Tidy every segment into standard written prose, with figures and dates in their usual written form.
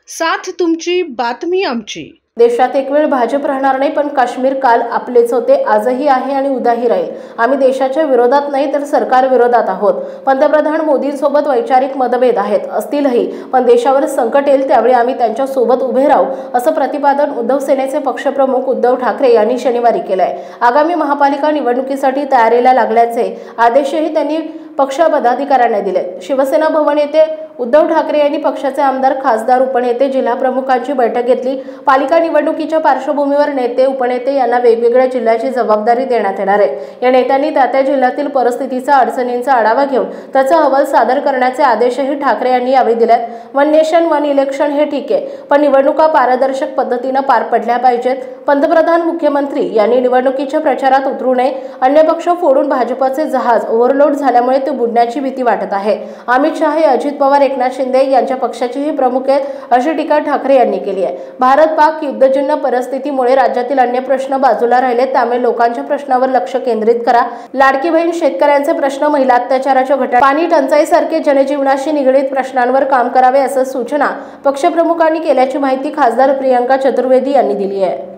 साथ तुमची बातमी आमची। देशात एक वेळ भाजप राहणार नाही, पण काश्मीर काल आपलेच होते, आजही आहे आणि उद्याही राहील। आम्ही देशाच्या विरोधात नाही तर सरकार विरोधात आहोत। पंतप्रधान मोदींसोबत वैचारिक मतभेद आहेत, असतीलही, पण देशावर संकट येईल त्यावेळी आम्ही त्यांच्या सोबत उभे राहू, असं प्रतिपादन उद्धव सेनेचे पक्षप्रमुख उद्धव ठाकरे यांनी शनिवारी केलंय। आगामी महापालिका निवडणुकीसाठी तयारीला लागल्याचे आदेशही त्यांनी पक्ष पदाधिकाऱ्यांना दिले। शिवसेना भवन येथे उद्धव ठाकरे यांनी पक्षाचे आमदार, खासदार, उपनेते, जिल्हा प्रमुखांची बैठक घेतली। पालिका निवडणुकीच्या पार्श्वभूमीवर नेते, उपनेते यांना वेगवेगळ्या जिल्ह्याची जबाबदारी देण्यात येणार आहे। या नेत्यांनी त्या जिल्ह्यातील परिस्थितीचा, अडचणींचा आढावा घेऊन त्याचा अहवाल सादर करण्याचे आदेशही ठाकरे यांनी यावेळी दिलेत। वन नेशन वन इलेक्शन हे ठीक आहे, पण निवडणुका पारदर्शक पद्धतीने पार पडल्या पाहिजेत। पंतप्रधान, मुख्यमंत्री यांनी निवडणुकीच्या प्रचारात उतरू नये। अन्य पक्ष फोडून भाजपचे जहाज ओव्हरलोड झाल्यामुळे ते बुडण्याची भीती वाटत आहे। अमित शहा, अजित पवार, एकनाथ शिंदे यांच्या पक्षाचेही प्रमुख आहेत, अशी टीका ठाकरे यांनी केली आहे। भारत-पाक युद्धजन्य परिस्थितीमुळे राज्यातील अन्य प्रश्न बाजूला राहिले, त्यामुळे लोकांच्या प्रश्नावर लक्ष केंद्रित करा। लाडकी बहीण, शेतकऱ्यांचे प्रश्न, महिला अत्याचाराच्या घटना, पाणी टंचाईसारखे जनजीवनाशी निगडीत प्रश्नांवर काम करावे, असं सूचना पक्षप्रमुखांनी केल्याची माहिती खासदार प्रियंका चतुर्वेदी यांनी दिली आहे।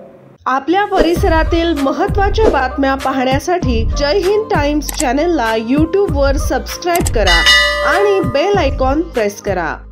आपल्या परिसरातील महत्त्वाच्या बातम्या पाहण्यासाठी जय हिंद टाइम्स चॅनलला YouTube वर सबस्क्राइब करा आणि बेल आयकॉन प्रेस करा।